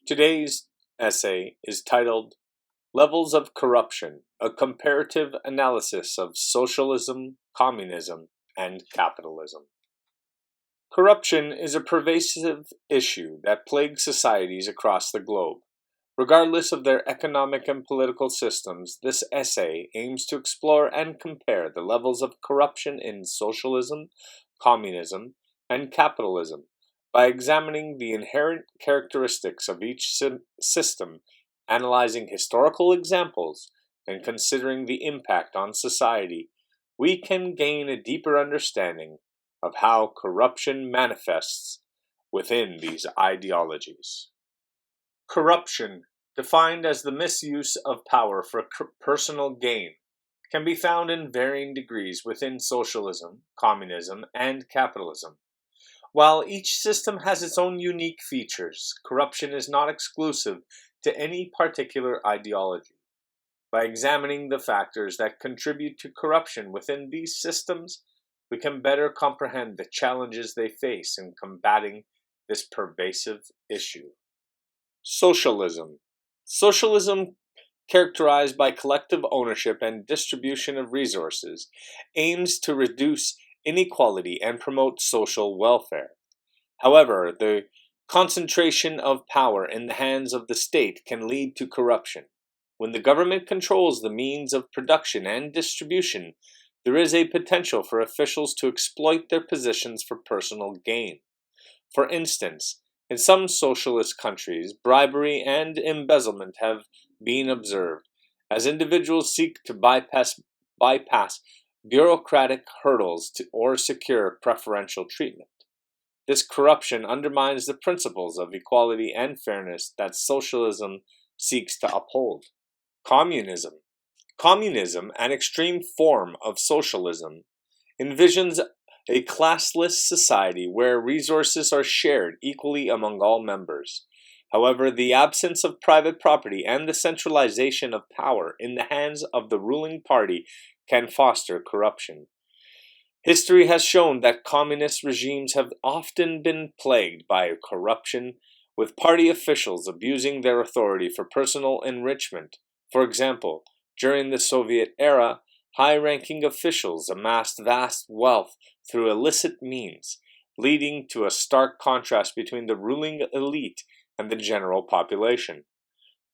Today's essay is titled Levels of Corruption, a Comparative Analysis of Socialism, Communism, and Capitalism. Corruption is a pervasive issue that plagues societies across the globe. Regardless of their economic and political systems, this essay aims to explore and compare the levels of corruption in socialism, communism, and capitalism by examining the inherent characteristics of each system, analyzing historical examples, and considering the impact on society. We can gain a deeper understanding of how corruption manifests within these ideologies. Corruption, defined as the misuse of power for personal gain, can be found in varying degrees within socialism, communism, and capitalism. While each system has its own unique features, corruption is not exclusive to any particular ideology. By examining the factors that contribute to corruption within these systems, we can better comprehend the challenges they face in combating this pervasive issue. Socialism. Socialism, characterized by collective ownership and distribution of resources, aims to reduce inequality and promote social welfare. However, the concentration of power in the hands of the state can lead to corruption. When the government controls the means of production and distribution, there is a potential for officials to exploit their positions for personal gain. For instance, in some socialist countries, bribery and embezzlement have been observed, as individuals seek to bypass bureaucratic hurdles or secure preferential treatment. This corruption undermines the principles of equality and fairness that socialism seeks to uphold. Communism. Communism, an extreme form of socialism, envisions a classless society where resources are shared equally among all members. However, the absence of private property and the centralization of power in the hands of the ruling party can foster corruption. History has shown that communist regimes have often been plagued by corruption, with party officials abusing their authority for personal enrichment. For example, during the Soviet era, high-ranking officials amassed vast wealth through illicit means, leading to a stark contrast between the ruling elite and the general population.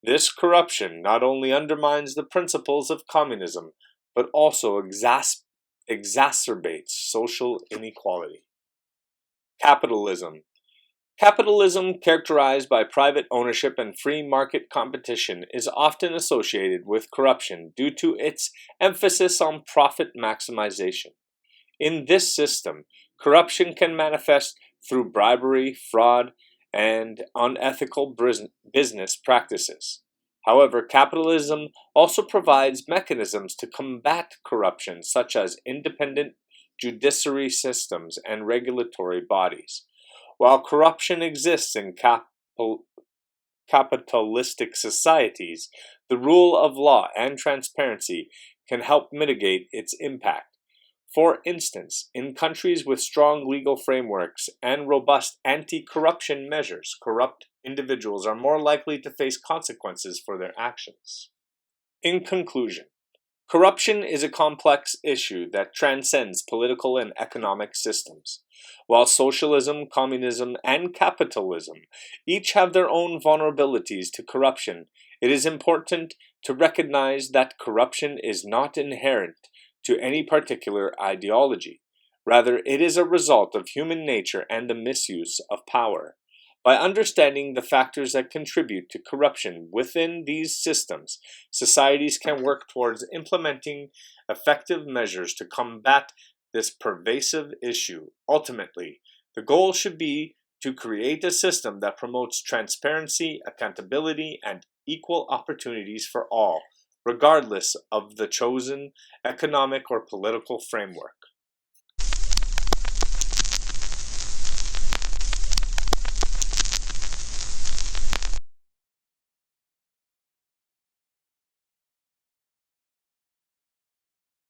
This corruption not only undermines the principles of communism, but also exacerbates social inequality. Capitalism. Capitalism, characterized by private ownership and free market competition, is often associated with corruption due to its emphasis on profit maximization. In this system, corruption can manifest through bribery, fraud, and unethical business practices. However, capitalism also provides mechanisms to combat corruption, such as independent judiciary systems and regulatory bodies. While corruption exists in capitalistic societies, the rule of law and transparency can help mitigate its impact. For instance, in countries with strong legal frameworks and robust anti-corruption measures, corrupt individuals are more likely to face consequences for their actions. In conclusion, corruption is a complex issue that transcends political and economic systems. While socialism, communism, and capitalism each have their own vulnerabilities to corruption, it is important to recognize that corruption is not inherent to any particular ideology. Rather, it is a result of human nature and the misuse of power. By understanding the factors that contribute to corruption within these systems, societies can work towards implementing effective measures to combat this pervasive issue. Ultimately, the goal should be to create a system that promotes transparency, accountability, and equal opportunities for all, regardless of the chosen economic or political framework.